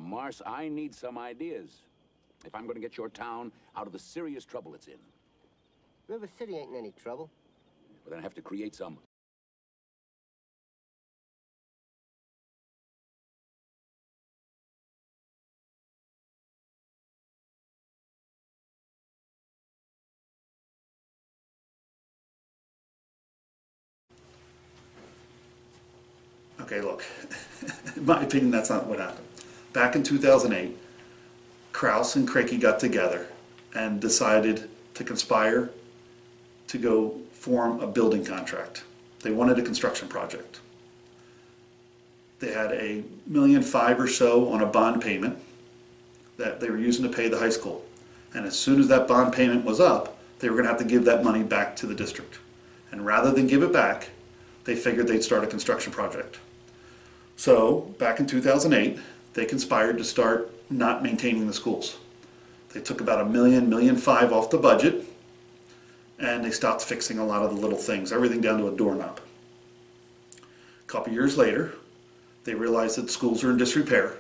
Mars, I need some ideas if I'm going to get your town out of the serious trouble it's in. River City ain't in any trouble. Well, then I have to create some. Okay, look, in my opinion, that's not what happened. Back in 2008, Krause and Crakey got together and decided to conspire to go form a building contract. They wanted a construction project. They had $1.5 million or so on a bond payment that they were using to pay the high school. And as soon as that bond payment was up, they were going to have to give that money back to the district. And rather than give it back, they figured they'd start a construction project. So back in 2008, they conspired to start not maintaining the schools. They took about $1 million, $1.5 million off the budget, and they stopped fixing a lot of the little things, everything down to a doorknob. A couple years later, they realized that schools are in disrepair,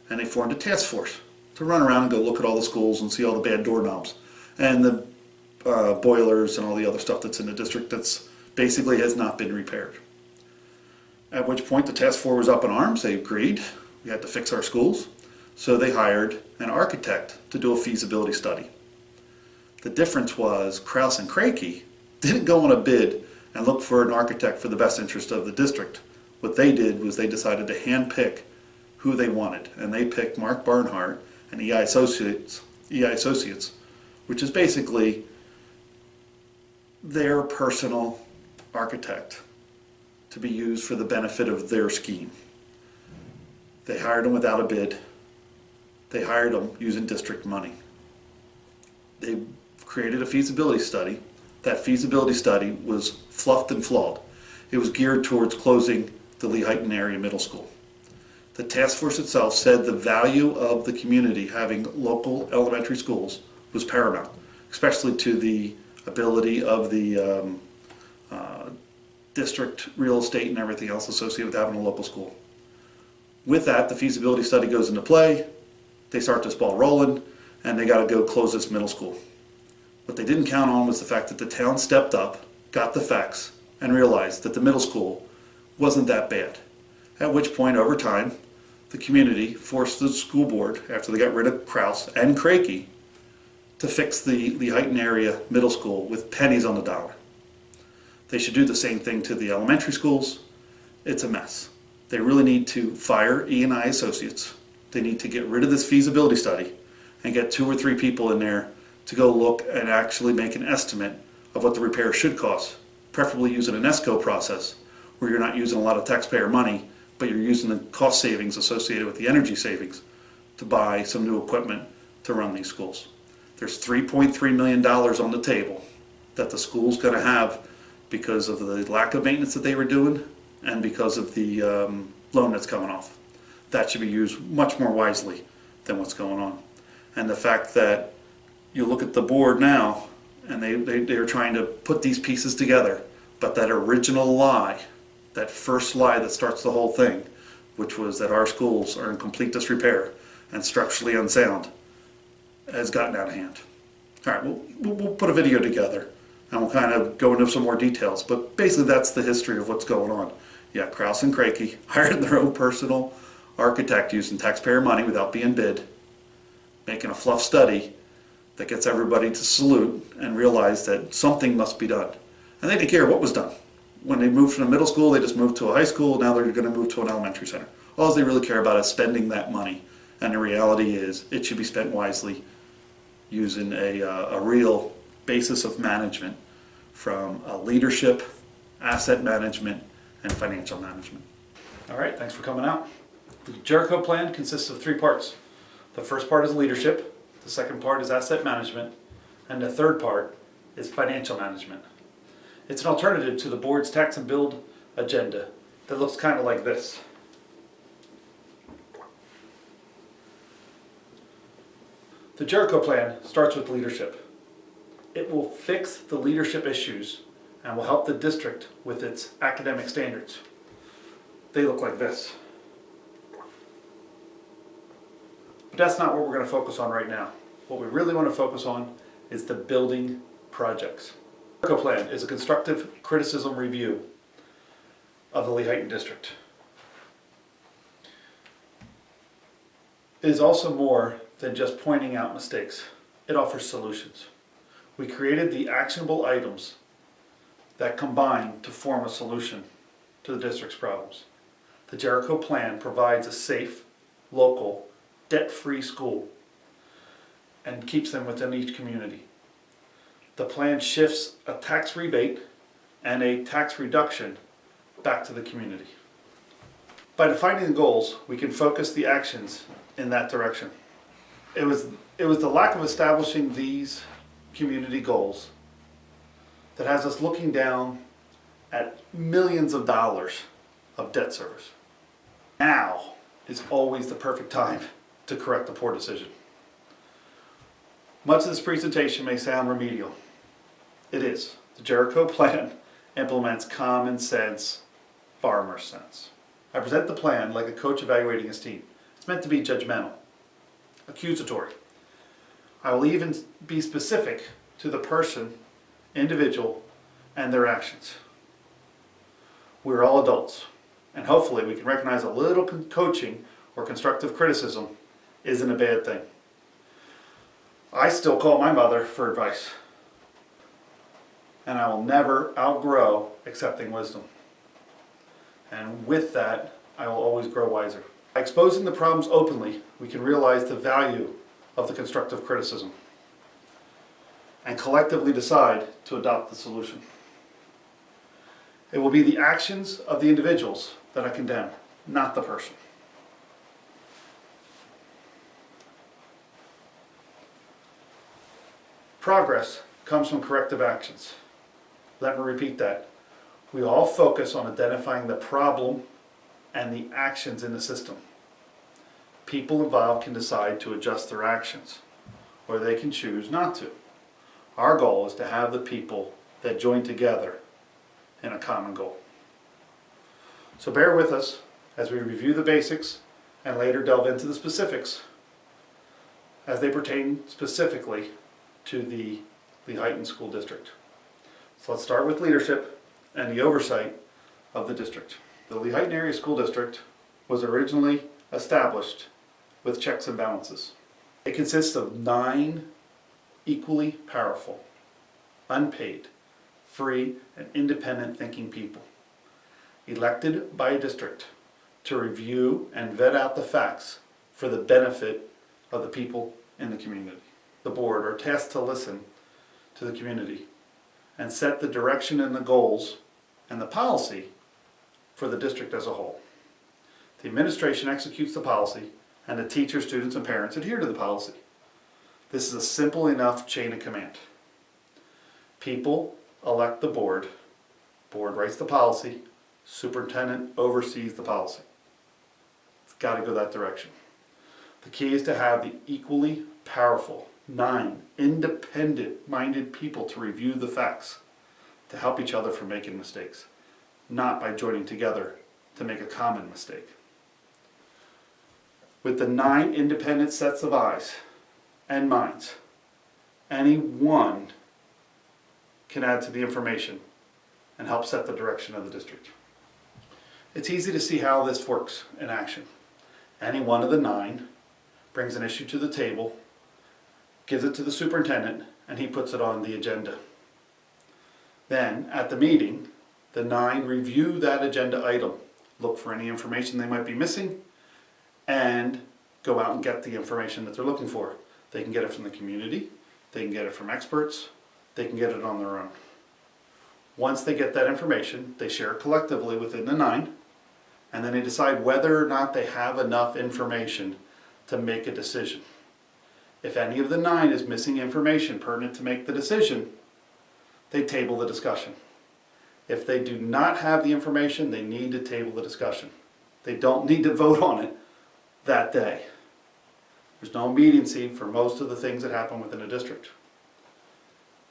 and they formed a task force to run around and go look at all the schools and see all the bad doorknobs and the boilers and all the other stuff that's in the district that's basically has not been repaired. At which point the task force was up in arms. They agreed we had to fix our schools, so they hired an architect to do a feasibility study. The difference was Krause and Crakey didn't go on a bid and look for an architect for the best interest of the district. What they did was they decided to handpick who they wanted, and they picked Mark Barnhart and EI Associates, which is basically their personal architect to be used for the benefit of their scheme. They hired him without a bid. They hired him using district money. They created a feasibility study. That feasibility study was fluffed and flawed. It was geared towards closing the Lehighton area middle school. The task force itself said the value of the community having local elementary schools was paramount, especially to the ability of the district real estate and everything else associated with having a local school. With that, the feasibility study goes into play. They start this ball rolling, and they got to go close this middle school. What they didn't count on was the fact that the town stepped up, got the facts, and realized that the middle school wasn't that bad. At which point, over time, the community forced the school board, after they got rid of Krause and Crakey, to fix the Lehighton area middle school with pennies on the dollar. They should do the same thing to the elementary schools. It's a mess. They really need to fire E&I Associates. They need to get rid of this feasibility study and get 2 or 3 people in there to go look and actually make an estimate of what the repair should cost, preferably using an ESCO process where you're not using a lot of taxpayer money, but you're using the cost savings associated with the energy savings to buy some new equipment to run these schools. There's $3.3 million on the table that the school's going to have because of the lack of maintenance that they were doing and because of the loan that's coming off. That should be used much more wisely than what's going on. And the fact that you look at the board now and they're trying to put these pieces together, but that original lie, that first lie that starts the whole thing, which was that our schools are in complete disrepair and structurally unsound, has gotten out of hand. All right, we'll put a video together and we'll kind of go into some more details, but basically that's the history of what's going on. Yeah, Krause and Crakey hired their own personal architect using taxpayer money without being bid, making a fluff study that gets everybody to salute and realize that something must be done. And they didn't care what was done. When they moved from a middle school, they just moved to a high school. Now they're going to move to an elementary center. All they really care about is spending that money. And the reality is it should be spent wisely using a real basis of management from leadership, asset management, and financial management. All right, thanks for coming out. The Jericho plan consists of 3 parts. The first part is leadership, the second part is asset management, and the third part is financial management. It's an alternative to the board's tax and build agenda that looks kind of like this. The Jericho plan starts with leadership. It will fix the leadership issues and will help the district with its academic standards. They look like this. But that's not what we're going to focus on right now. What we really want to focus on is the building projects. The Jericho Plan is a constructive criticism review of the Lehighton District. It is also more than just pointing out mistakes. It offers solutions. We created the actionable items that combine to form a solution to the district's problems. The Jericho Plan provides a safe, local, debt-free school and keeps them within each community. The plan shifts a tax rebate and a tax reduction back to the community. By defining the goals, we can focus the actions in that direction. It was the lack of establishing these community goals that has us looking down at millions of dollars of debt service. Now is always the perfect time to correct a poor decision. Much of this presentation may sound remedial. It is. The Jericho Plan implements common sense, farmer sense. I present the plan like a coach evaluating his team. It's meant to be judgmental, accusatory. I will even be specific to the person, individual, and their actions. We're all adults, and hopefully we can recognize a little coaching or constructive criticism isn't a bad thing. I still call my mother for advice, and I will never outgrow accepting wisdom. And with that, I will always grow wiser. By exposing the problems openly, we can realize the value of the constructive criticism and collectively decide to adopt the solution. It will be the actions of the individuals that I condemn, not the person. Progress comes from corrective actions. Let me repeat that. We all focus on identifying the problem and the actions in the system. People involved can decide to adjust their actions, or they can choose not to. Our goal is to have the people that join together in a common goal. So bear with us as we review the basics and later delve into the specifics as they pertain specifically to the Lehighton School District. So let's start with leadership and the oversight of the district. The Lehighton Area School District was originally established with checks and balances. It consists of 9 equally powerful, unpaid, free, and independent thinking people, elected by a district to review and vet out the facts for the benefit of the people in the community. The board are tasked to listen to the community and set the direction and the goals and the policy for the district as a whole. The administration executes the policy, and the teachers, students, and parents adhere to the policy. This is a simple enough chain of command. People elect the board writes the policy, superintendent oversees the policy. It's got to go that direction. The key is to have the equally powerful 9 independent-minded people to review the facts, to help each other from making mistakes, not by joining together to make a common mistake. With the 9 independent sets of eyes and minds, any one can add to the information and help set the direction of the district. It's easy to see how this works in action. Any one of the 9 brings an issue to the table, gives it to the superintendent, and he puts it on the agenda. Then, at the meeting, the 9 review that agenda item, look for any information they might be missing, and go out and get the information that they're looking for. They can get it from the community, they can get it from experts, they can get it on their own. Once they get that information, they share it collectively within the 9, and then they decide whether or not they have enough information to make a decision. If any of the 9 is missing information pertinent to make the decision, they table the discussion. If they do not have the information, they need to table the discussion. They don't need to vote on it that day. There's no immediacy for most of the things that happen within a district.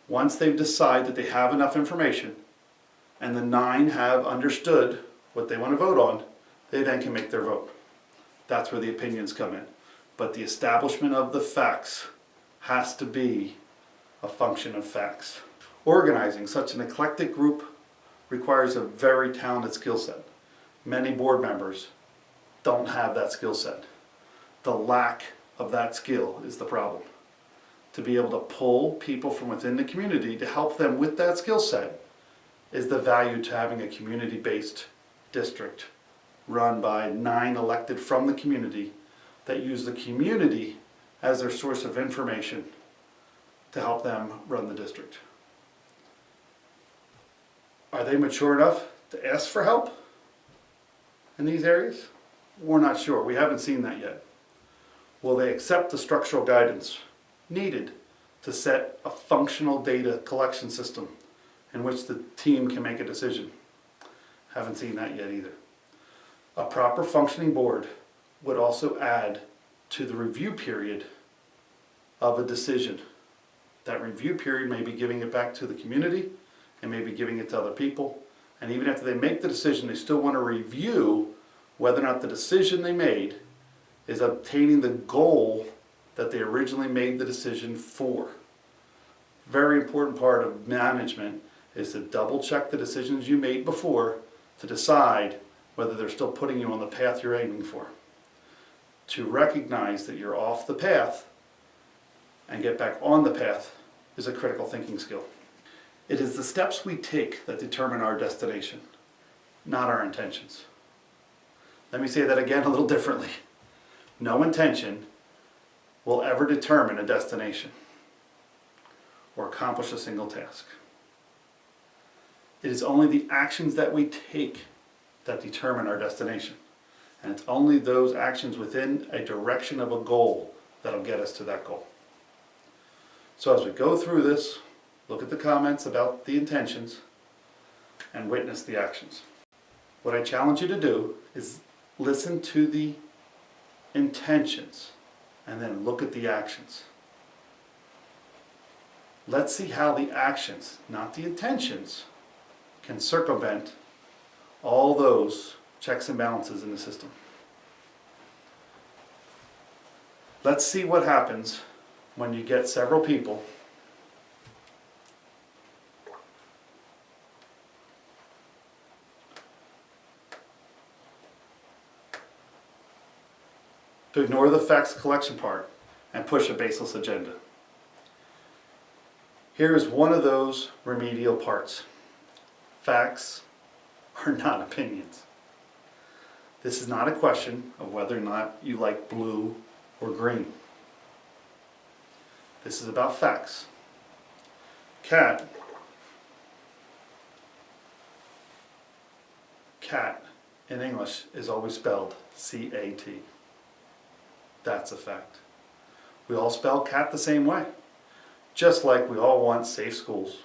Once they decide that they have enough information and the 9 have understood what they want to vote on, they then can make their vote. That's where the opinions come in. but the establishment of the facts has to be a function of facts. Organizing such an eclectic group requires a very talented skill set. Many board members don't have that skill set. The lack of that skill is the problem. To be able to pull people from within the community to help them with that skill set is the value to having a community-based district run by 9 elected from the community that use the community as their source of information to help them run the district. Are they mature enough to ask for help in these areas? We're not sure. We haven't seen that yet. Will they accept the structural guidance needed to set a functional data collection system in which the team can make a decision? Haven't seen that yet either. A proper functioning board would also add to the review period of a decision. That review period may be giving it back to the community and maybe giving it to other people. And even after they make the decision, they still want to review whether or not the decision they made is obtaining the goal that they originally made the decision for. Very important part of management is to double check the decisions you made before to decide whether they're still putting you on the path you're aiming for. To recognize that you're off the path and get back on the path is a critical thinking skill. It is the steps we take that determine our destination, not our intentions. Let me say that again a little differently. No intention will ever determine a destination or accomplish a single task. It is only the actions that we take that determine our destination. And it's only those actions within a direction of a goal that'll get us to that goal. So as we go through this, look at the comments about the intentions and witness the actions. What I challenge you to do is listen to the intentions and then look at the actions. Let's see how the actions, not the intentions, can circumvent all those checks and balances in the system. Let's see what happens when you get several people to ignore the facts collection part and push a baseless agenda. Here is one of those remedial parts. Facts are not opinions. This is not a question of whether or not you like blue or green. This is about facts. Cat in English is always spelled C-A-T. That's a fact. We all spell cat the same way. Just like we all want safe schools.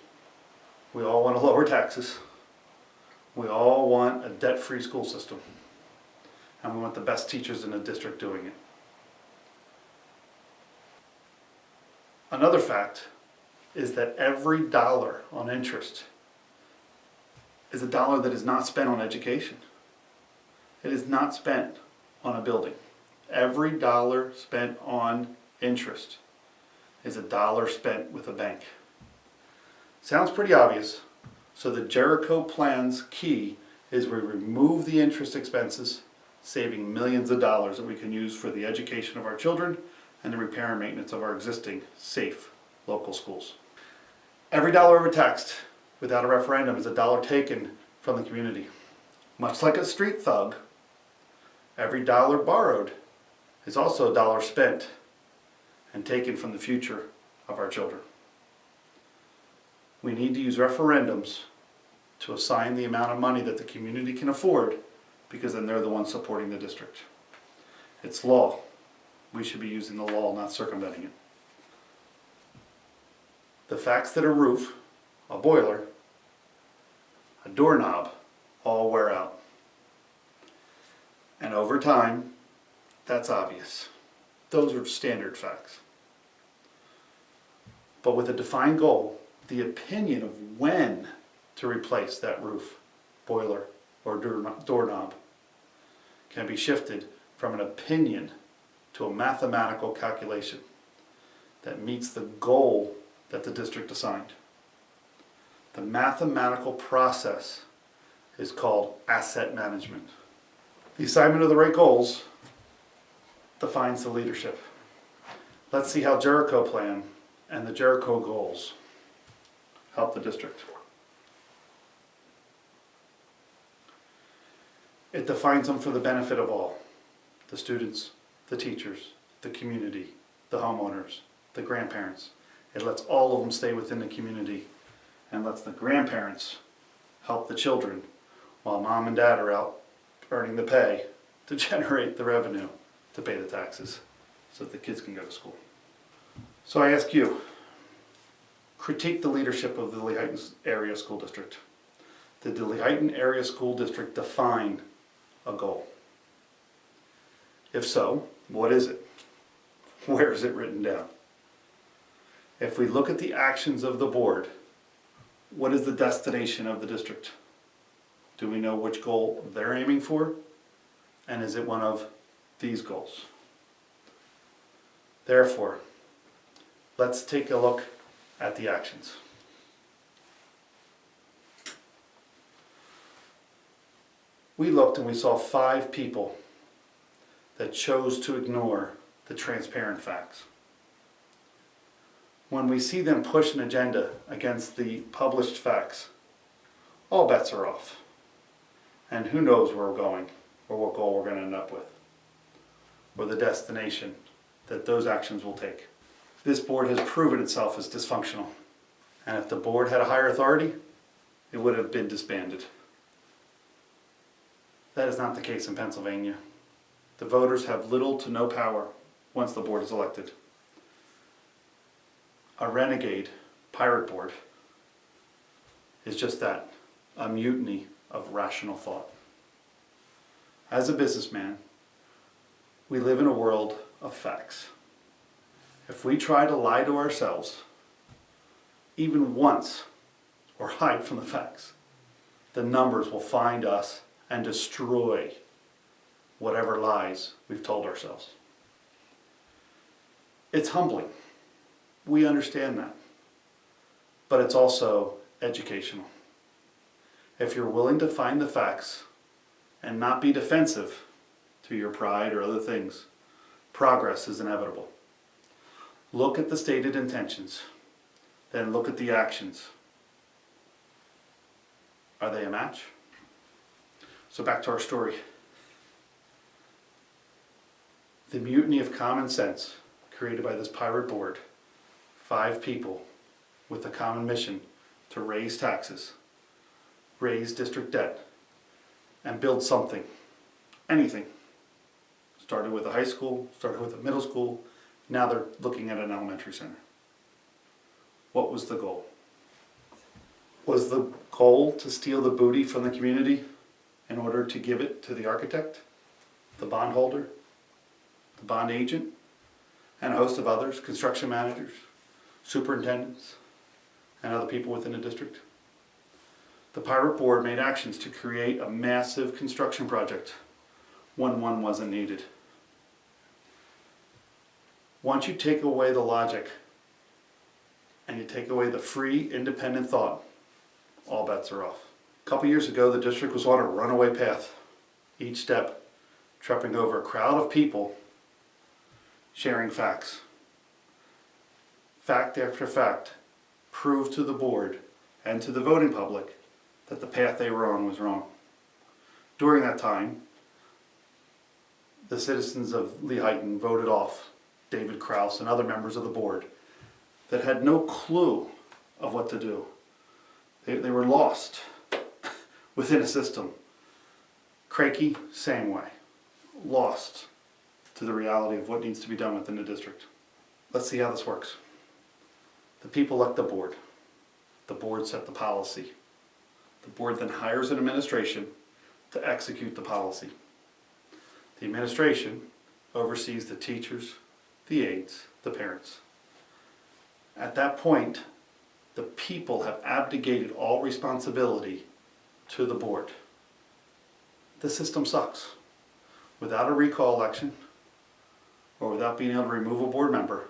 We all want to lower taxes. We all want a debt-free school system. And we want the best teachers in the district doing it. Another fact is that every dollar on interest is a dollar that is not spent on education. It is not spent on a building. Every dollar spent on interest is a dollar spent with a bank. Sounds pretty obvious. So the Jericho plan's key is we remove the interest expenses, saving millions of dollars that we can use for the education of our children and the repair and maintenance of our existing safe local schools. Every dollar overtaxed without a referendum is a dollar taken from the community. Much like a street thug, every dollar borrowed is also a dollar spent and taken from the future of our children. We need to use referendums to assign the amount of money that the community can afford, because then they're the ones supporting the district. It's law. We should be using the law, not circumventing it. The facts that a roof, a boiler, a doorknob all wear out. And over time, that's obvious. Those are standard facts. But with a defined goal, the opinion of when to replace that roof, boiler, or doorknob can be shifted from an opinion to a mathematical calculation that meets the goal that the district assigned. The mathematical process is called asset management. The assignment of the right goals defines the leadership. Let's see how Jericho Plan and the Jericho Goals help the district. It defines them for the benefit of all. The students, the teachers, the community, the homeowners, the grandparents. It lets all of them stay within the community and lets the grandparents help the children while mom and dad are out earning the pay to generate the revenue to pay the taxes so that the kids can go to school. So I ask you, critique the leadership of the Lehighton Area School District. Did the Lehighton Area School District define a goal? If so, what is it? Where is it written down? If we look at the actions of the board, what is the destination of the district? Do we know which goal they're aiming for? And is it one of these goals? Therefore, let's take a look at the actions. We looked and we saw 5 people that chose to ignore the transparent facts. When we see them push an agenda against the published facts, all bets are off. And who knows where we're going, or what goal we're going to end up with, or the destination that those actions will take. This board has proven itself as dysfunctional. And if the board had a higher authority, it would have been disbanded. That is not the case in Pennsylvania. The voters have little to no power once the board is elected. A renegade pirate board is just that, a mutiny of rational thought. As a businessman, we live in a world of facts. If we try to lie to ourselves, even once, or hide from the facts, the numbers will find us and destroy whatever lies we've told ourselves. It's humbling. We understand that. But it's also educational. If you're willing to find the facts and not be defensive to your pride or other things, progress is inevitable. Look at the stated intentions, then look at the actions. Are they a match? So back to our story. The mutiny of common sense created by this pirate board, 5 people with a common mission to raise taxes, raise district debt, and build something, anything. Started with a high school, started with a middle school, now they're looking at an elementary center. What was the goal? Was the goal to steal the booty from the community in order to give it to the architect, the bondholder, the bond agent, and a host of others, construction managers, superintendents, and other people within the district? The pirate board made actions to create a massive construction project when one wasn't needed. Once you take away the logic and you take away the free, independent thought, all bets are off. A couple years ago, the district was on a runaway path, each step tripping over a crowd of people sharing facts. Fact after fact proved to the board and to the voting public that the path they were on was wrong. During that time, the citizens of Lehighton voted off David Krause and other members of the board that had no clue of what to do. They were lost within a system. Cranky, same way. Lost to the reality of what needs to be done within the district. Let's see how this works. The people elect the board. The board set the policy. The board then hires an administration to execute the policy. The administration oversees the teachers, the aides, the parents. At that point, the people have abdicated all responsibility to the board. The system sucks. Without a recall election, or without being able to remove a board member,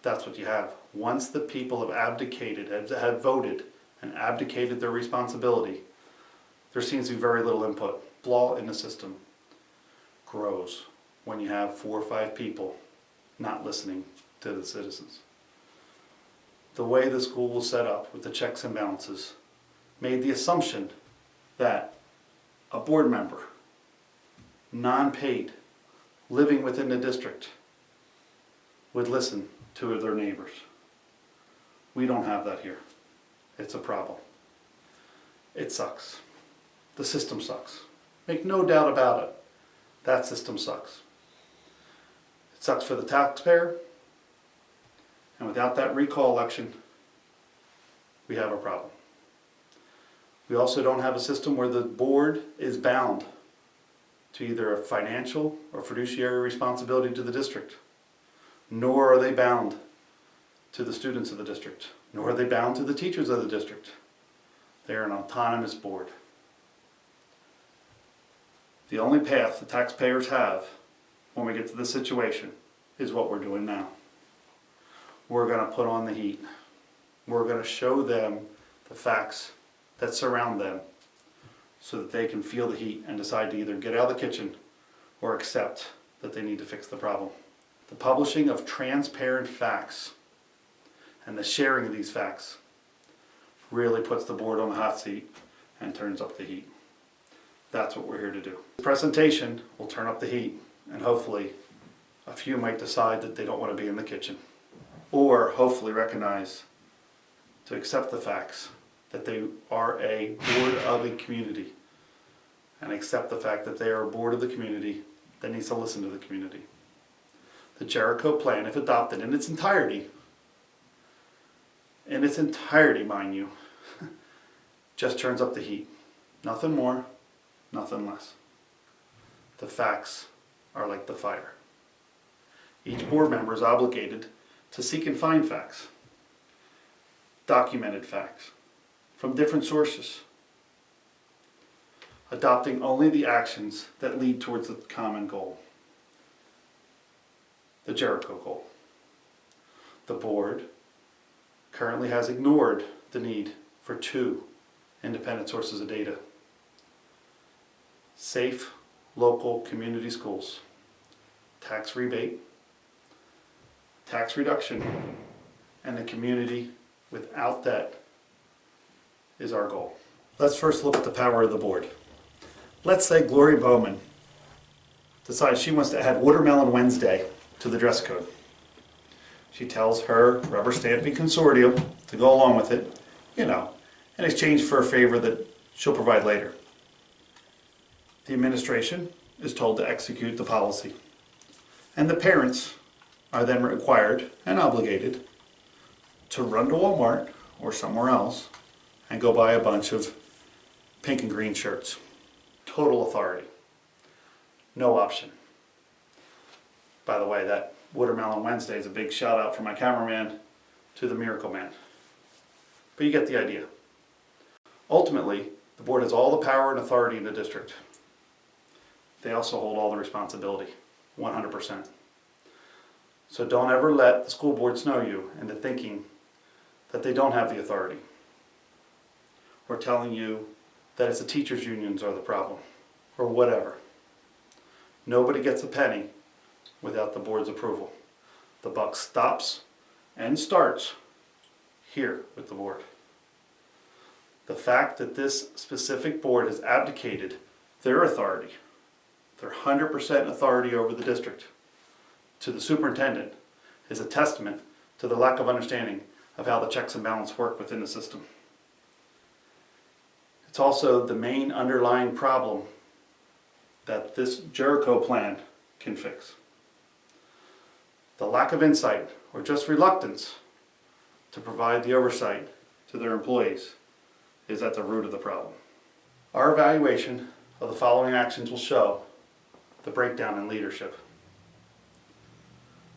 that's what you have. Once the people have abdicated, have voted and abdicated their responsibility, there seems to be very little input. Flaw in the system grows when you have 4 or 5 people not listening to the citizens. The way the school was set up with the checks and balances made the assumption that a board member, non-paid, living within the district, would listen to their neighbors. We don't have that here. It's a problem. It sucks. The system sucks. Make no doubt about it. That system sucks. It sucks for the taxpayer. And without that recall election, we have a problem. We also don't have a system where the board is bound to either a financial or fiduciary responsibility to the district. Nor are they bound to the students of the district. Nor are they bound to the teachers of the district. They are an autonomous board. The only path the taxpayers have when we get to this situation is what we're doing now. We're going to put on the heat. We're going to show them the facts that surround them so that they can feel the heat and decide to either get out of the kitchen or accept that they need to fix the problem. The publishing of transparent facts and the sharing of these facts really puts the board on the hot seat and turns up the heat. That's what we're here to do. The presentation will turn up the heat, and hopefully a few might decide that they don't want to be in the kitchen, or hopefully recognize to accept the facts that they are a board of a community, and accept the fact that they are a board of the community that needs to listen to the community. The Jericho plan, if adopted in its entirety, mind you, just turns up the heat. Nothing more, nothing less. The facts are like the fire. Each board member is obligated to seek and find facts, documented facts, from different sources, adopting only the actions that lead towards the common goal, the Jericho Goal. The board currently has ignored the need for 2 independent sources of data. Safe, local community schools, tax rebate, tax reduction, and a community without debt is our goal. Let's first look at the power of the board. Let's say Gloria Bowman decides she wants to add Watermelon Wednesday to the dress code. She tells her rubber stamping consortium to go along with it, in exchange for a favor that she'll provide later. The administration is told to execute the policy, and the parents are then required and obligated to run to Walmart or somewhere else and go buy a bunch of pink and green shirts. Total authority. No option. By the way, that Watermelon Wednesday is a big shout out from my cameraman to the Miracle Man. But you get the idea. Ultimately, the board has all the power and authority in the district. They also hold all the responsibility, 100%. So don't ever let the school board snow you into thinking that they don't have the authority, or telling you that it's the teachers' unions are the problem, or whatever. Nobody gets a penny without the board's approval. The buck stops and starts here with the board. The fact that this specific board has abdicated their authority, their 100% authority over the district, to the superintendent is a testament to the lack of understanding of how the checks and balances work within the system. It's also the main underlying problem that this Jericho plan can fix. The lack of insight or just reluctance to provide the oversight to their employees is at the root of the problem. Our evaluation of the following actions will show the breakdown in leadership.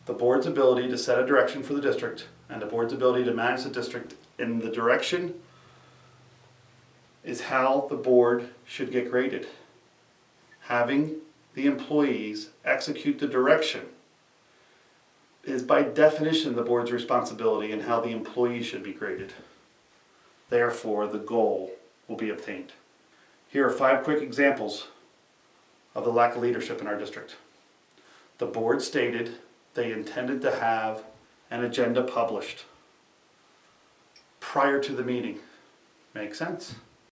The board's ability to set a direction for the district and the board's ability to manage the district in the direction is how the board should get graded. Having the employees execute the direction is by definition the board's responsibility in how the employee should be graded. Therefore, the goal will be obtained. Here are 5 quick examples of the lack of leadership in our district. The board stated they intended to have an agenda published prior to the meeting. Makes sense?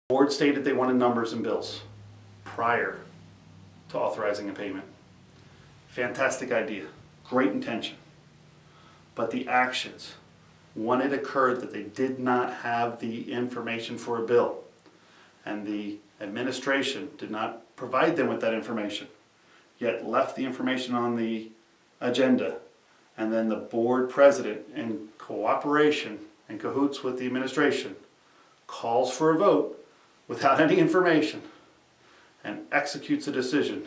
The board stated they wanted numbers and bills prior to authorizing a payment. Fantastic idea, great intention. But the actions, when it occurred that they did not have the information for a bill, and the administration did not provide them with that information, yet left the information on the agenda, and then the board president, in cooperation and cahoots with the administration, calls for a vote without any information and executes a decision,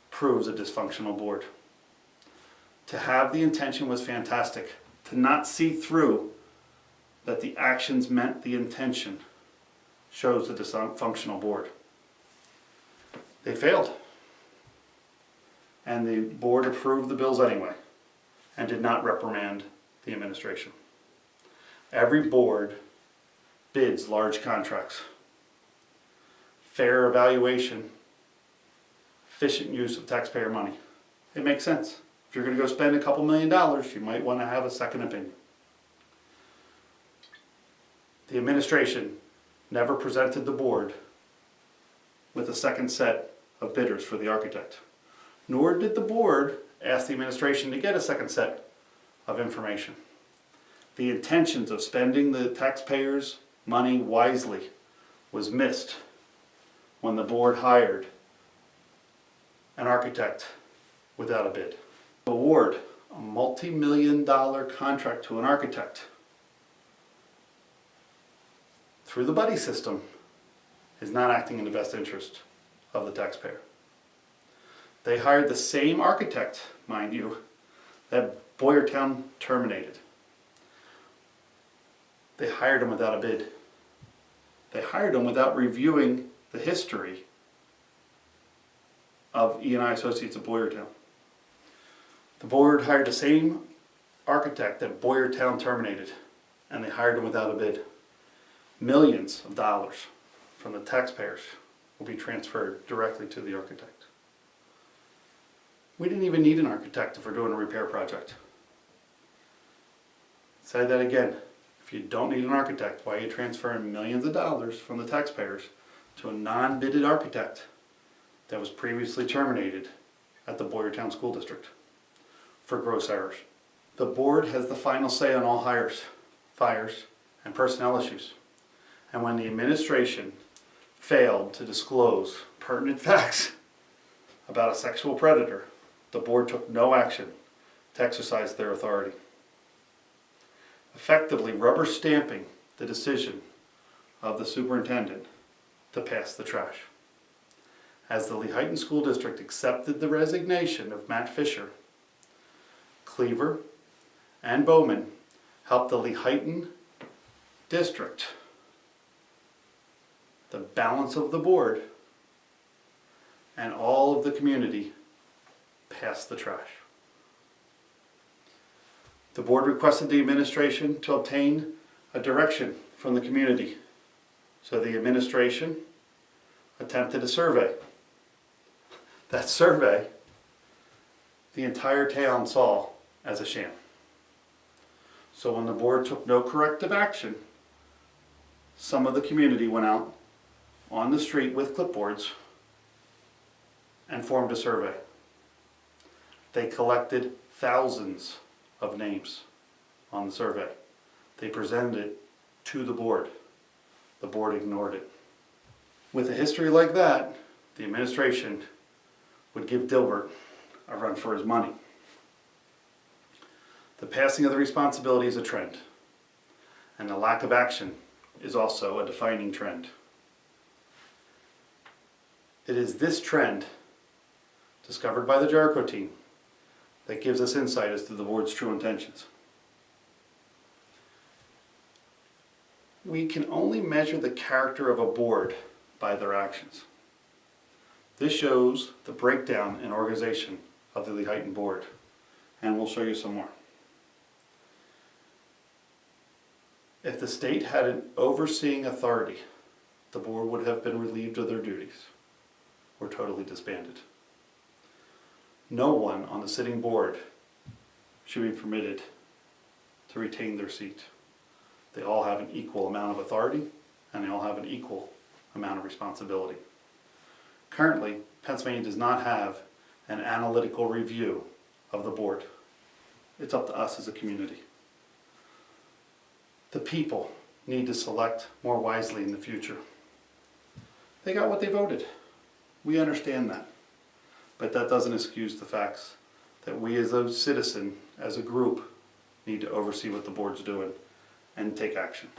proves a dysfunctional board. To have the intention was fantastic. To not see through that the actions meant the intention shows the dysfunctional board. They failed. And the board approved the bills anyway and did not reprimand the administration. Every board bids large contracts. Fair evaluation, efficient use of taxpayer money. It makes sense. If you're going to go spend a couple $1,000,000, you might want to have a second opinion. The administration never presented the board with a second set of bidders for the architect. Nor did the board ask the administration to get a second set of information. The intentions of spending the taxpayers' money wisely was missed when the board hired an architect without a bid. Award a multi-million-dollar contract to an architect through the buddy system is not acting in the best interest of the taxpayer. They hired the same architect, mind you, that Boyertown terminated. They hired him without a bid. They hired him without reviewing the history of E&I Associates of Boyertown. The board hired the same architect that Boyertown terminated, and they hired him without a bid. Millions of dollars from the taxpayers will be transferred directly to the architect. We didn't even need an architect if we're doing a repair project. Say that again. If you don't need an architect, why are you transferring millions of dollars from the taxpayers to a non-bidded architect that was previously terminated at the Boyertown School District for gross errors? The board has the final say on all hires, fires, and personnel issues. And when the administration failed to disclose pertinent facts about a sexual predator, the board took no action to exercise their authority, effectively rubber stamping the decision of the superintendent to pass the trash. As the Lehighton School District accepted the resignation of Matt Fisher, Cleaver and Bowman helped the Lehighton District, the balance of the board, and all of the community pass the trash. The board requested the administration to obtain a direction from the community. So the administration attempted a survey. That survey, the entire town saw as a sham. So when the board took no corrective action, some of the community went out on the street with clipboards and formed a survey. They collected thousands of names on the survey. They presented it to the board. The board ignored it. With a history like that, the administration would give Dilbert a run for his money. The passing of the responsibility is a trend, and the lack of action is also a defining trend. It is this trend, discovered by the Jericho team, that gives us insight as to the board's true intentions. We can only measure the character of a board by their actions. This shows the breakdown and organization of the Lehighton Board, and we'll show you some more. If the state had an overseeing authority, the board would have been relieved of their duties or totally disbanded. No one on the sitting board should be permitted to retain their seat. They all have an equal amount of authority and they all have an equal amount of responsibility. Currently, Pennsylvania does not have an analytical review of the board. It's up to us as a community. The people need to select more wisely in the future. They got what they voted. We understand that. But that doesn't excuse the facts that we as a citizen, as a group, need to oversee what the board's doing and take action.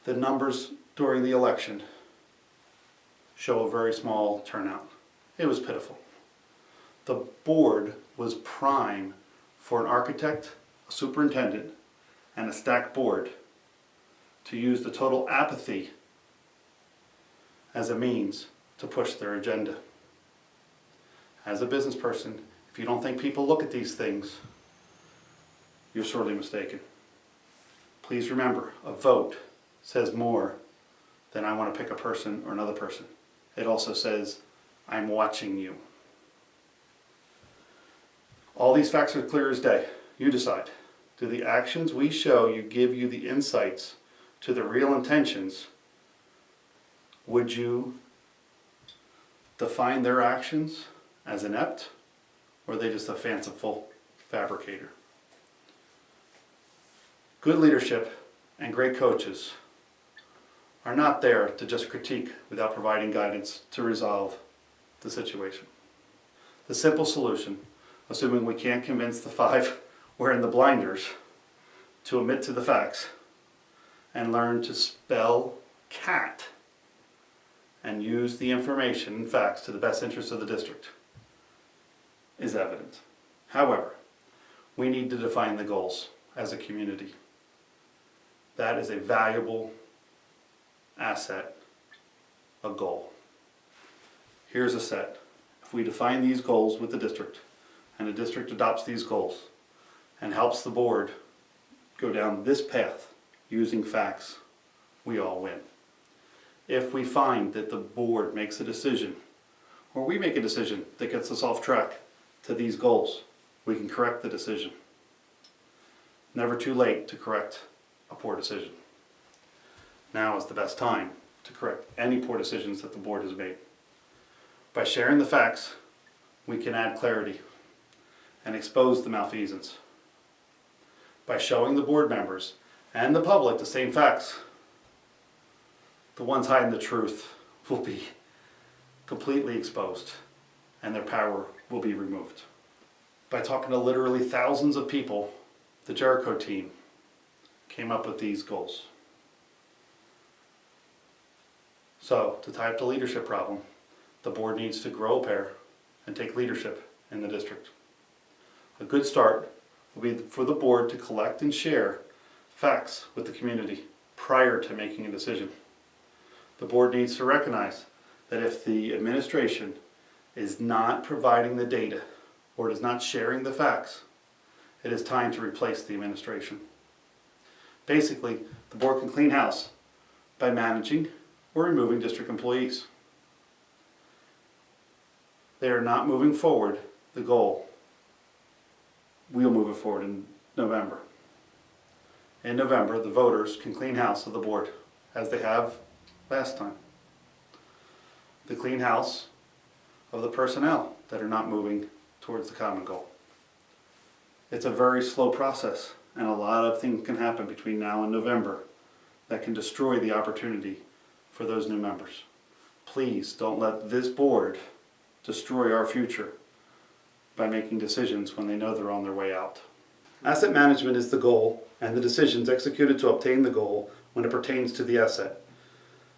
The numbers during the election show a very small turnout. It was pitiful. The board was prime for an architect, a superintendent, and a stacked board to use the total apathy as a means to push their agenda. As a business person, if you don't think people look at these things, you're sorely mistaken. Please remember, a vote says more than I want to pick a person or another person. It also says, I'm watching you. All these facts are clear as day. You decide. Do the actions we show you give you the insights to the real intentions? Would you define their actions as inept, or are they just a fanciful fabricator? Good leadership and great coaches are not there to just critique without providing guidance to resolve the situation. The simple solution, assuming we can't convince the five wearing the blinders to admit to the facts and learn to spell cat and use the information and facts to the best interest of the district, is evident. However, we need to define the goals as a community. That is a valuable asset, a goal. Here's a set. If we define these goals with the district, and the district adopts these goals and helps the board go down this path using facts, we all win. If we find that the board makes a decision, or we make a decision that gets us off track to these goals, we can correct the decision. Never too late to correct a poor decision. Now is the best time to correct any poor decisions that the board has made. By sharing the facts, we can add clarity and expose the malfeasance. By showing the board members and the public the same facts, the ones hiding the truth will be completely exposed and their power will be removed. By talking to literally thousands of people, the Jericho team came up with these goals. So, to tie up the leadership problem, the board needs to grow a pair and take leadership in the district. A good start will be for the board to collect and share facts with the community prior to making a decision. The board needs to recognize that if the administration is not providing the data or is not sharing the facts, it is time to replace the administration. Basically, the board can clean house by managing or removing district employees. They are not moving forward the goal. We'll move it forward in November. In November, the voters can clean house of the board, as they have last time. The clean house of the personnel that are not moving towards the common goal. It's a very slow process, and a lot of things can happen between now and November that can destroy the opportunity for those new members. Please don't let this board destroy our future by making decisions when they know they're on their way out. Asset management is the goal, and the decisions executed to obtain the goal when it pertains to the asset.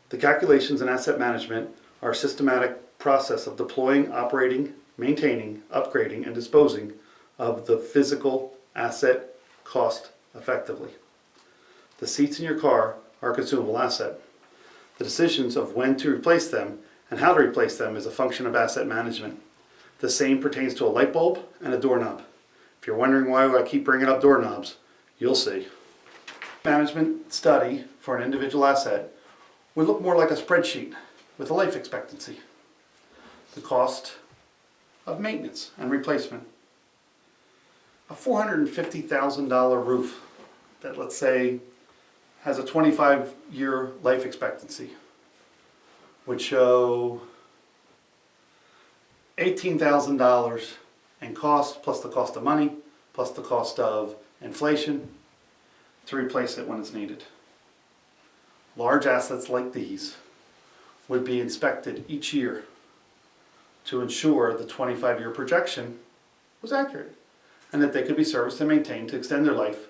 The calculations in asset management are a systematic process of deploying, operating, maintaining, upgrading, and disposing of the physical asset cost effectively. The seats in your car are a consumable asset. The decisions of when to replace them and how to replace them is a function of asset management. The same pertains to a light bulb and a doorknob. If you're wondering why I keep bringing up doorknobs, you'll see. Management study for an individual asset would look more like a spreadsheet with a life expectancy. The cost of maintenance and replacement. A $450,000 roof that, let's say, has a 25-year life expectancy would show $18,000 in cost, plus the cost of money, plus the cost of inflation to replace it when it's needed. Large assets like these would be inspected each year to ensure the 25-year projection was accurate and that they could be serviced and maintained to extend their life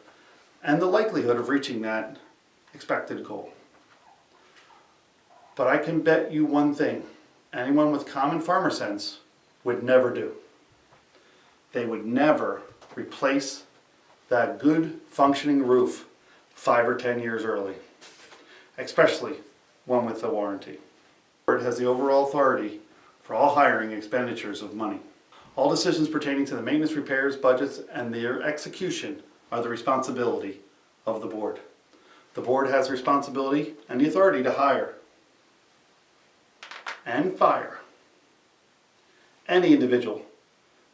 and the likelihood of reaching that expected goal. But I can bet you one thing, anyone with common farmer sense would never do. They would never replace that good functioning roof 5 or 10 years early, especially one with a warranty. The board has the overall authority for all hiring expenditures of money. All decisions pertaining to the maintenance, repairs, budgets, and their execution are the responsibility of the board. The board has the responsibility and the authority to hire and fire any individual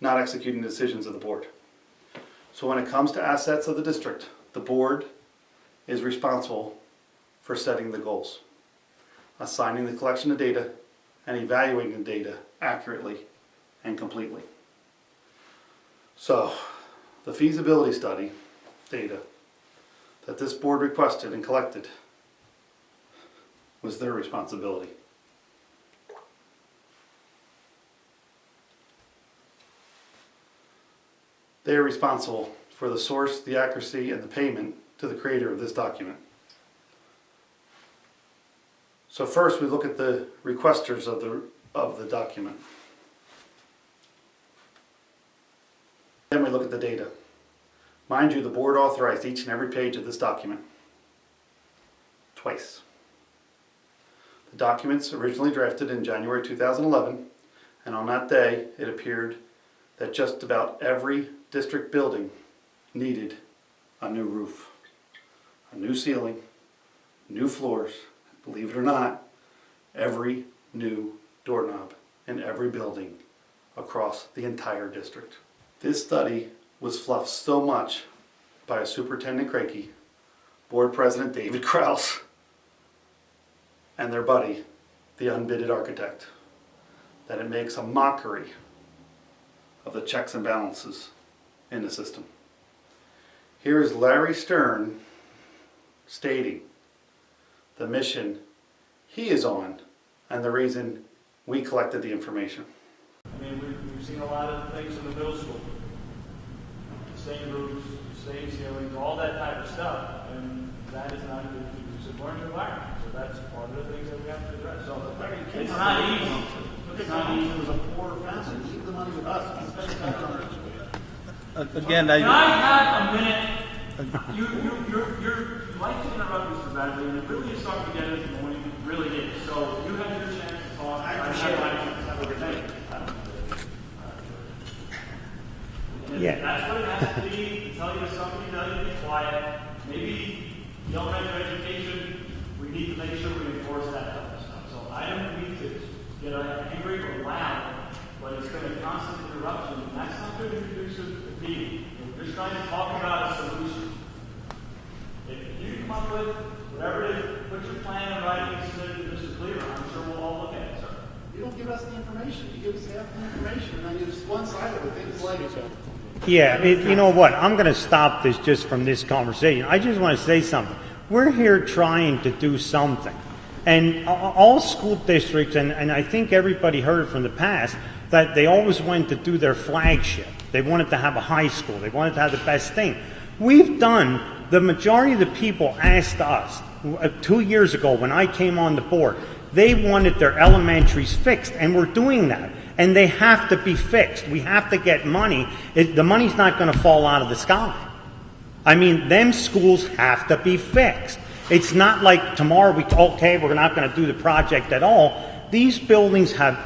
not executing the decisions of the board. So when it comes to assets of the district, the board is responsible for setting the goals, assigning the collection of data, and evaluating the data accurately and completely. So, the feasibility study data that this board requested and collected was their responsibility. They are responsible for the source, the accuracy, and the payment to the creator of this document. So first we look at the requesters of the document. Then we look at the data. Mind you, the board authorized each and every page of this document. Twice. The documents originally drafted in January 2011, and on that day it appeared that just about every district building needed a new roof, a new ceiling, new floors, believe it or not, every new doorknob in every building across the entire district. This study was fluffed so much by a Superintendent Crakey, Board President David Krause, and their buddy, the unbidded architect, that it makes a mockery of the checks and balances in the system. Here is Larry Stern stating the mission he is on and the reason we collected the information. I mean, we've seen a lot of things in the middle school. The same roofs, same ceilings, all that type of stuff, and that is not a good conducive learning environment. So that's part of the things that we have to address. So it's not easy. It's not easy. It was a poor family. Leave the money with us. Again, Can I have a minute? You like to interrupt Mr. Badley, and it really is starting to get into the morning. It really is. So you have your chance to talk. I appreciate it. Yeah. That's what it has to be. Tell you something, tell you to be quiet. Maybe elementary education, we need to make sure we enforce that type of stuff. So I don't need to get angry or loud, but it's been a constant interruption, and that's not going to introduce a meeting. We're just trying to talk about a solution. If you come up with whatever it is, put your plan in writing and submit it to Mr. Cleaver. I'm sure we'll all look at it, sir. You don't give us the information. You give us half the information, and then you just one side of it. Things like yeah, you know what? I'm going to stop this just from this conversation. I just want to say something. We're here trying to do something. And all school districts, and I think everybody heard from the past, that they always went to do their flagship. They wanted to have a high school. They wanted to have the best thing. We've done, the majority of the people asked us 2 years ago when I came on the board, they wanted their elementaries fixed, and we're doing that. And they have to be fixed. We have to get money. The money's not going to fall out of the sky. I mean, them schools have to be fixed. It's not like tomorrow okay, we're not going to do the project at all. These buildings have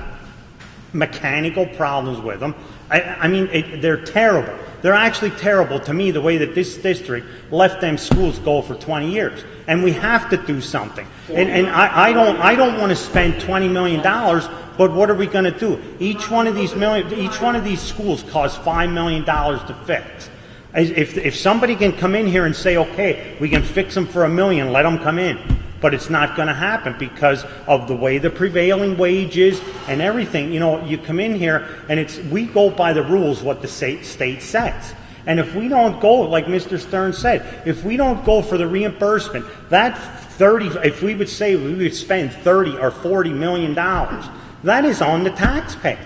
mechanical problems with them. I mean, they're terrible. They're actually terrible to me, the way that this district let them schools go for 20 years. And we have to do something. And I don't want to spend $20 million, but what are we going to do? Each one of these schools costs $5 million to fix. If somebody can come in here and say, okay, we can fix them for $1 million, let them come in. But it's not going to happen because of the way the prevailing wage is and everything. You know, you come in here and we go by the rules what the state says. And if we don't go, like Mr. Stern said, if we don't go for the reimbursement, if we would say we would spend $30 or $40 million, that is on the taxpayer.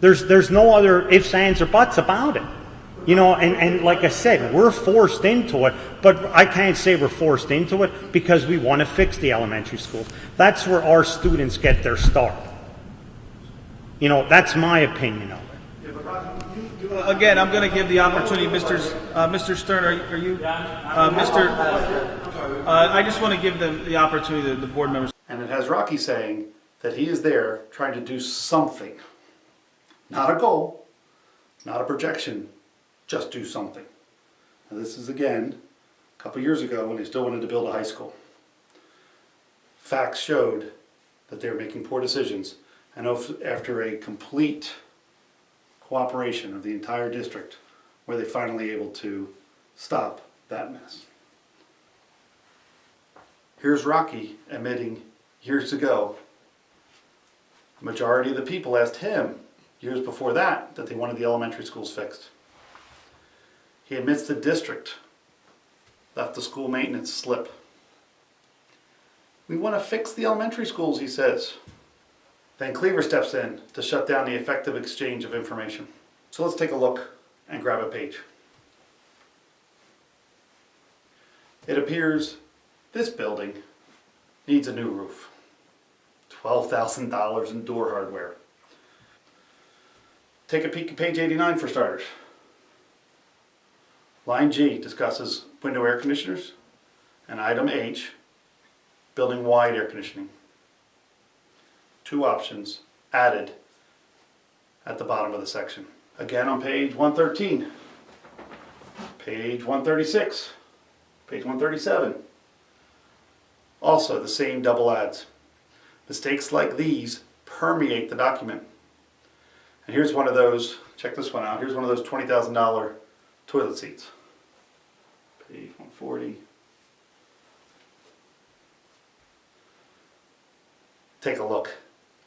There's no other ifs, ands, or buts about it. You know, and like I said, we're forced into it, but I can't say we're forced into it because we want to fix the elementary schools. That's where our students get their start. You know, that's my opinion of it. Again, I'm going to give the opportunity, Mr. Stern. Are you, Mr. I just want to give the opportunity to the board members. And it has Rocky saying that he is there trying to do something. Not a goal, not a projection, just do something. Now this is again a couple years ago when they still wanted to build a high school. Facts showed that they were making poor decisions, and after a complete cooperation of the entire district, were they finally able to stop that mess. Here's Rocky admitting years ago, the majority of the people asked him years before that they wanted the elementary schools fixed. He admits the district left the school maintenance slip. We want to fix the elementary schools, he says. Then Cleaver steps in to shut down the effective exchange of information. So let's take a look and grab a page. It appears this building needs a new roof. $12,000 in door hardware. Take a peek at page 89 for starters. Line G discusses window air conditioners, and item H, building-wide air conditioning. Two options added at the bottom of the section. Again on page 113, page 136, page 137. Also the same double adds. Mistakes like these permeate the document. And here's one of those, check this one out, here's one of those $20,000 toilet seats. Page 140. Take a look.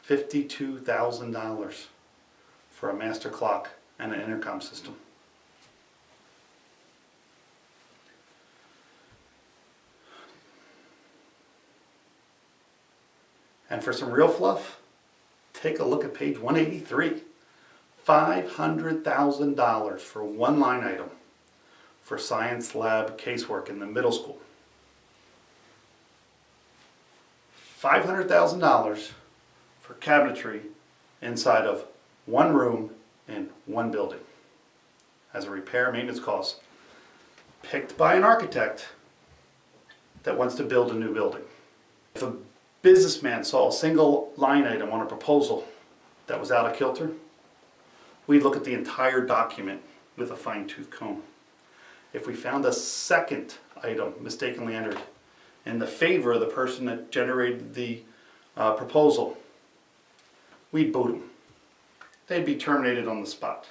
$52,000 for a master clock and an intercom system. And for some real fluff, take a look at page 183. $500,000 for one line item for science lab casework in the middle school. $500,000 for cabinetry inside of one room in one building as a repair maintenance cost picked by an architect that wants to build a new building. If a businessman saw a single line item on a proposal that was out of kilter, we'd look at the entire document with a fine-tooth comb. If we found a second item mistakenly entered in the favor of the person that generated the proposal, we'd boot them. They'd be terminated on the spot.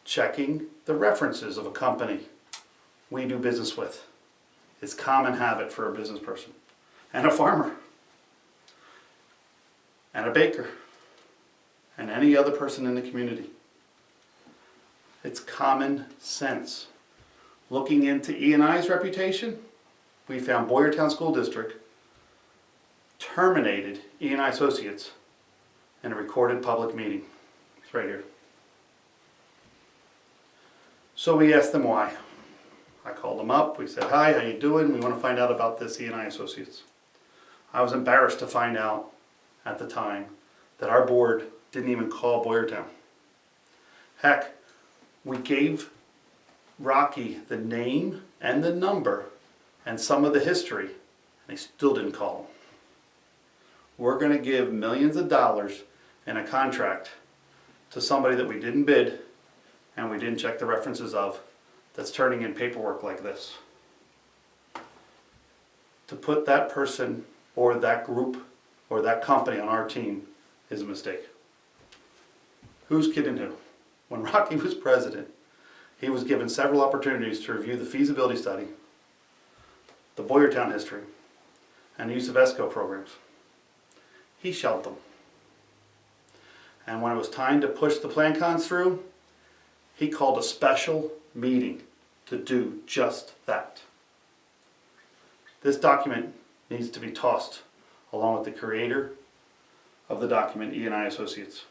Checking the references of a company we do business with is common habit for a business person, and a farmer, and a baker, and any other person in the community. It's common sense. Looking into E&I's reputation, we found Boyertown School District terminated E&I Associates in a recorded public meeting. It's right here. So we asked them why. I called them up, we said, hi, how you doing? We want to find out about this E&I Associates. I was embarrassed to find out at the time that our board didn't even call Boyertown. Heck, we gave Rocky the name and the number and some of the history, and they still didn't call him. we're going to give millions of dollars in a contract to somebody that we didn't bid and we didn't check the references of, that's turning in paperwork like this. To put that person or that group or that company on our team is a mistake. Who's kidding who? When Rocky was president, he was given several opportunities to review the feasibility study, the Boyertown history, and the use of ESCO programs. He shelved them. And when it was time to push the plan cons through, he called a special meeting to do just that. This document needs to be tossed along with the creator of the document, E&I Associates.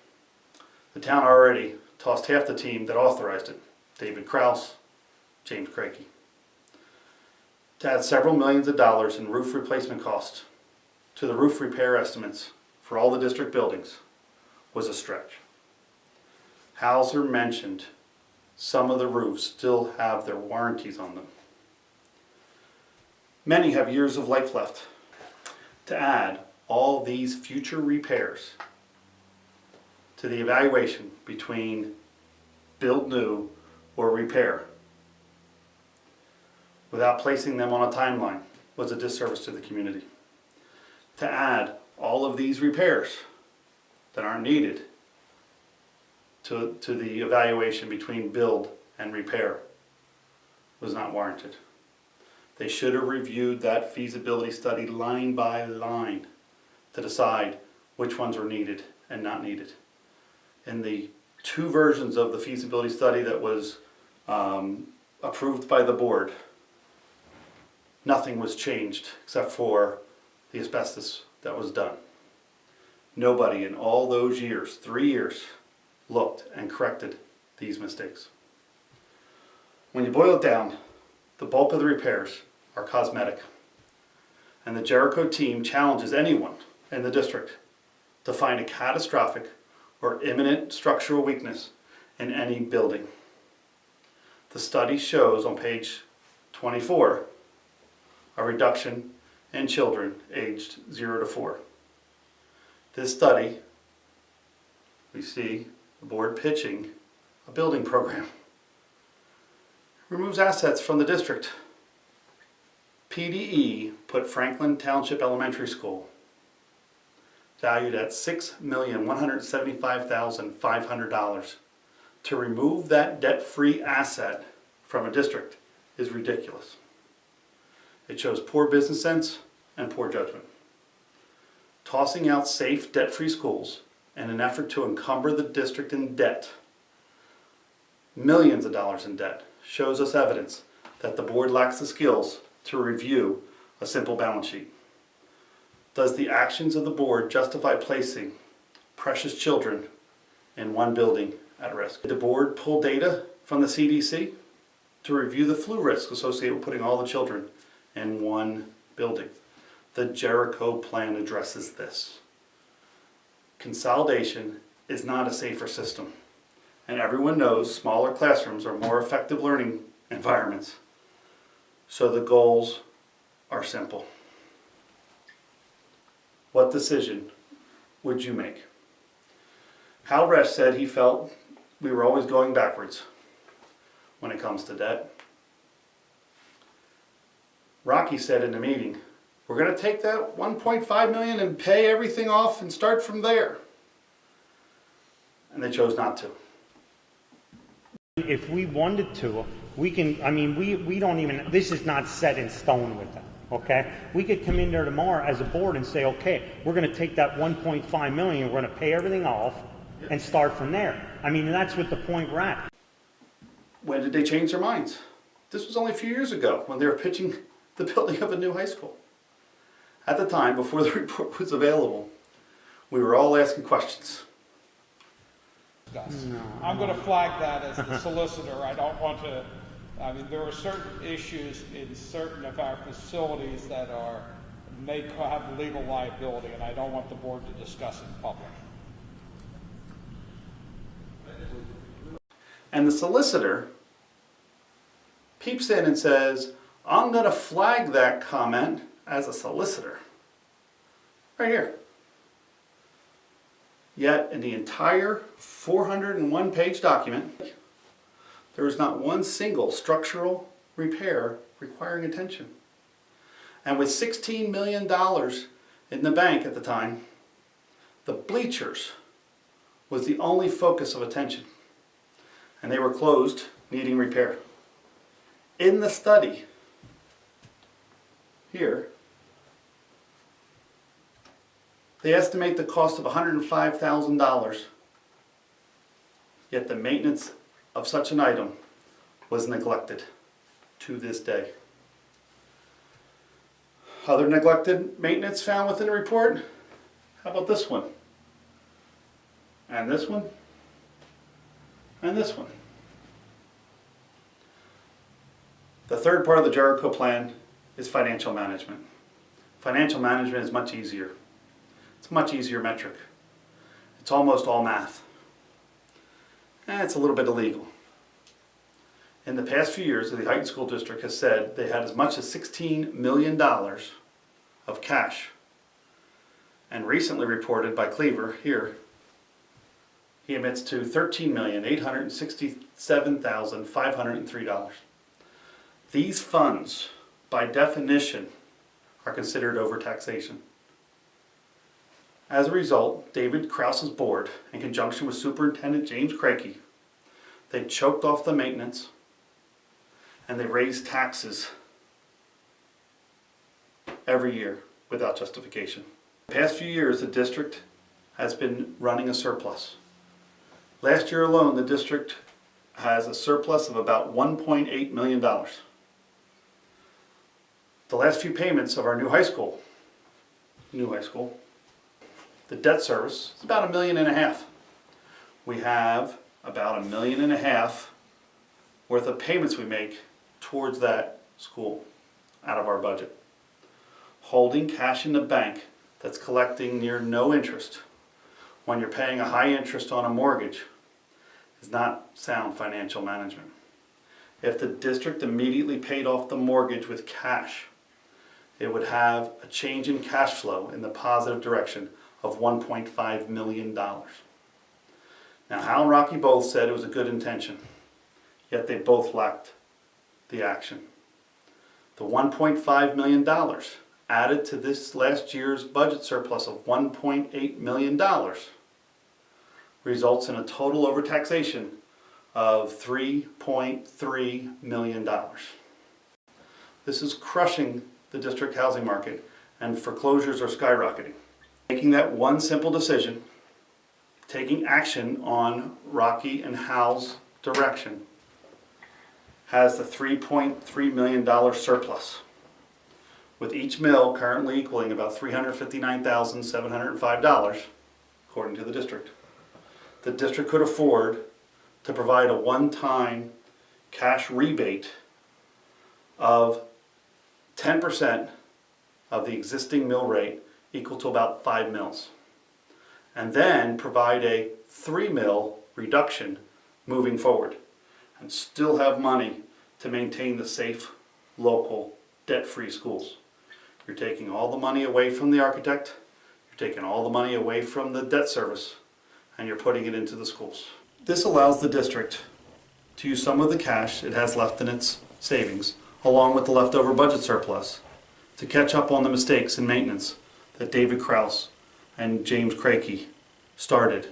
The town already tossed half the team that authorized it, David Kraus, James Crakey. To add several millions of dollars in roof replacement costs to the roof repair estimates for all the district buildings was a stretch. Hauser mentioned some of the roofs still have their warranties on them. Many have years of life left. To add all these future repairs to the evaluation between build new or repair without placing them on a timeline was a disservice to the community. To add all of these repairs that aren't needed to the evaluation between build and repair was not warranted. They should have reviewed that feasibility study line by line to decide which ones were needed and not needed. In the two versions of the feasibility study that was approved by the board, nothing was changed except for the asbestos that was done. Nobody in all those years, 3 years, looked and corrected these mistakes. When you boil it down, the bulk of the repairs are cosmetic, and the Jericho team challenges anyone in the district to find a catastrophic or imminent structural weakness in any building. The study shows on page 24 a reduction in children aged 0 to 4. This study, we see the board pitching a building program. Removes assets from the district. PDE put Franklin Township Elementary School, valued at $6,175,500, to remove that debt-free asset from a district is ridiculous. It shows poor business sense and poor judgment. Tossing out safe, debt-free schools in an effort to encumber the district in debt, millions of dollars in debt, shows us evidence that the board lacks the skills to review a simple balance sheet. Does the actions of the board justify placing precious children in one building at risk? Did the board pull data from the CDC to review the flu risk associated with putting all the children in one building? The Jericho plan addresses this. Consolidation is not a safer system, and everyone knows smaller classrooms are more effective learning environments. So the goals are simple. What decision would you make? Hal Resch said he felt we were always going backwards when it comes to debt. Rocky said in the meeting, we're going to take that $1.5 million and pay everything off and start from there. And they chose not to. If we wanted to, we can, I mean, we don't even, this is not set in stone with them, okay? We could come in there tomorrow as a board and say, okay, we're going to take that $1.5 million, we're going to pay everything off and start from there. I mean, that's what the point we're at. When did they change their minds? This was only a few years ago when they were pitching the building of a new high school. At the time, before the report was available, we were all asking questions. No. I'm going to flag that as the solicitor. I don't want to, I mean, there are certain issues in certain of our facilities that may have legal liability, and I don't want the board to discuss in public. And the solicitor peeps in and says, I'm going to flag that comment as a solicitor. Right here. Yet in the entire 401-page document, there is not one single structural repair requiring attention. And with $16 million in the bank at the time, the bleachers was the only focus of attention. And they were closed, needing repair. In the study, here, they estimate the cost of $105,000, yet the maintenance of such an item was neglected to this day. Other neglected maintenance found within the report? How about this one? And this one? And this one? The third part of the Jericho plan is financial management. Financial management is much easier. It's a much easier metric. It's almost all math. And it's a little bit illegal. In the past few years, the Lehighton School District has said they had as much as $16 million of cash. And recently reported by Cleaver here, he admits to $13,867,503. These funds, by definition, are considered overtaxation. As a result, David Krause's board, in conjunction with Superintendent James Crakey, they choked off the maintenance and they raised taxes every year without justification. The past few years, the district has been running a surplus. Last year alone, the district has a surplus of about $1.8 million. The last few payments of our new high school, the debt service is about $1.5 million. We have about $1.5 million worth of payments we make towards that school out of our budget. Holding cash in the bank that's collecting near no interest when you're paying a high interest on a mortgage is not sound financial management. If the district immediately paid off the mortgage with cash, it would have a change in cash flow in the positive direction of $1.5 million. Now, Hal and Rocky both said it was a good intention, yet they both lacked the action. The $1.5 million added to this last year's budget surplus of $1.8 million results in a total overtaxation of $3.3 million. This is crushing the district housing market, and foreclosures are skyrocketing. Making that one simple decision, taking action on Rocky and Hal's direction, has the $3.3 million surplus, with each mill currently equaling about $359,705, according to the district. The district could afford to provide a one-time cash rebate of 10% of the existing mill rate, equal to about 5 mills, and then provide a 3 mill reduction moving forward, and still have money to maintain the safe, local, debt-free schools. You're taking all the money away from the architect, you're taking all the money away from the debt service, and you're putting it into the schools. This allows the district to use some of the cash it has left in its savings, along with the leftover budget surplus, to catch up on the mistakes in maintenance that David Krause and James Crakey started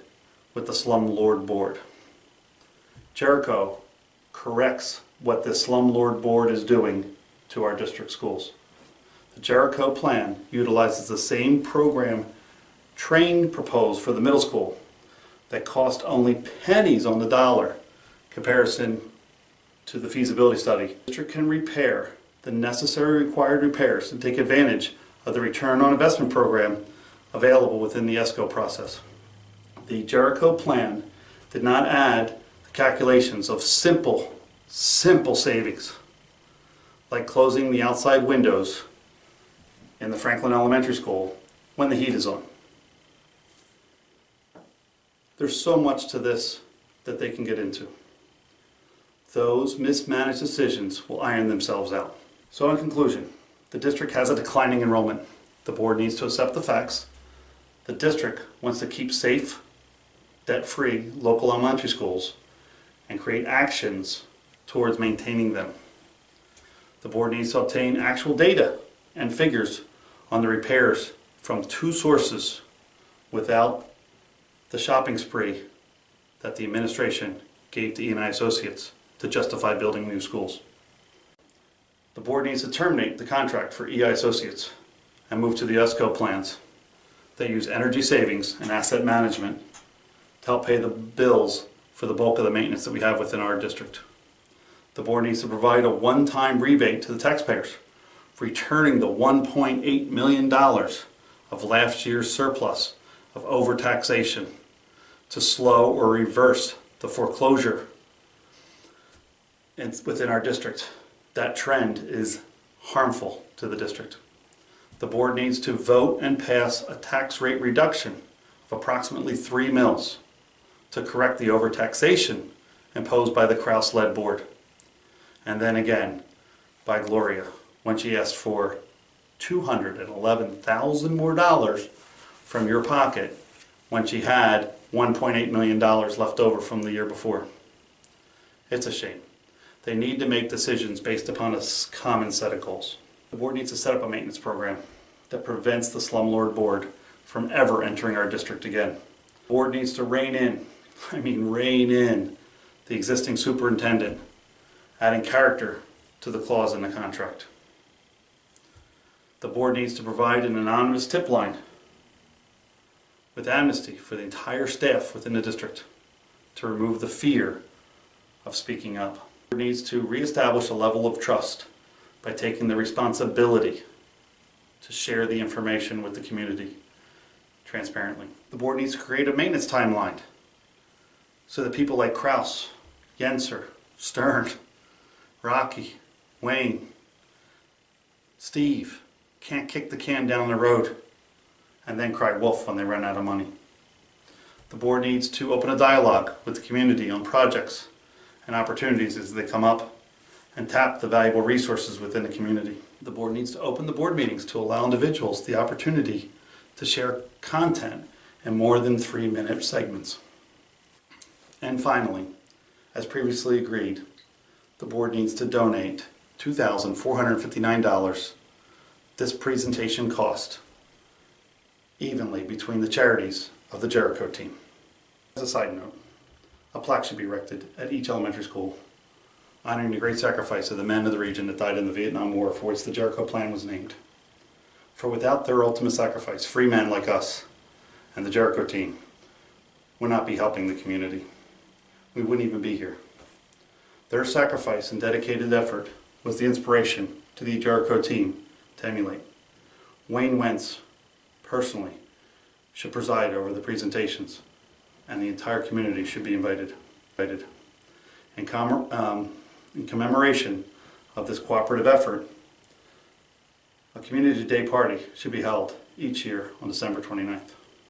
with the Slumlord Board. Jericho corrects what the Slumlord Board is doing to our district schools. The Jericho plan utilizes the same program Train proposed for the middle school that cost only pennies on the dollar comparison to the feasibility study. The district can repair the necessary required repairs and take advantage of the return on investment program available within the ESCO process. The Jericho plan did not add the calculations of simple savings, like closing the outside windows in the Franklin Elementary School when the heat is on. There's so much to this that they can get into. Those mismanaged decisions will iron themselves out. So in conclusion, the district has a declining enrollment. The board needs to accept the facts. The district wants to keep safe, debt-free local elementary schools and create actions towards maintaining them. The board needs to obtain actual data and figures on the repairs from 2 sources without the shopping spree that the administration gave to E&I Associates to justify building new schools. The board needs to terminate the contract for EI Associates and move to the ESCO plans that use energy savings and asset management to help pay the bills for the bulk of the maintenance that we have within our district. The board needs to provide a one-time rebate to the taxpayers, returning the $1.8 million of last year's surplus of overtaxation to slow or reverse the foreclosure within our district. That trend is harmful to the district. The board needs to vote and pass a tax rate reduction of approximately 3 mils to correct the overtaxation imposed by the Kraus-led board. And then again by Gloria when she asked for $211,000 more from your pocket when she had $1.8 million left over from the year before. It's a shame. They need to make decisions based upon a common set of goals. The board needs to set up a maintenance program that prevents the slumlord board from ever entering our district again. The board needs to rein in the existing superintendent, adding character to the clause in the contract. The board needs to provide an anonymous tip line with amnesty for the entire staff within the district to remove the fear of speaking up. The board needs to reestablish a level of trust by taking the responsibility to share the information with the community transparently. The board needs to create a maintenance timeline so that people like Kraus, Yenser, Stern, Rocky, Wayne, Steve can't kick the can down the road and then cry wolf when they run out of money. The board needs to open a dialogue with the community on projects and opportunities as they come up and tap the valuable resources within the community. The board needs to open the board meetings to allow individuals the opportunity to share content in more than 3-minute segments. And finally, as previously agreed, the board needs to donate $2,459 this presentation cost evenly between the charities of the Jericho team. As a side note, a plaque should be erected at each elementary school honoring the great sacrifice of the men of the region that died in the Vietnam War, for which the Jericho Plan was named. For without their ultimate sacrifice, free men like us and the Jericho team would not be helping the community. We wouldn't even be here. Their sacrifice and dedicated effort was the inspiration to the Jericho team to emulate. Wayne Wentz, personally, should preside over the presentations, and the entire community should be invited. In commemoration of this cooperative effort, a Community Day party should be held each year on December 29th.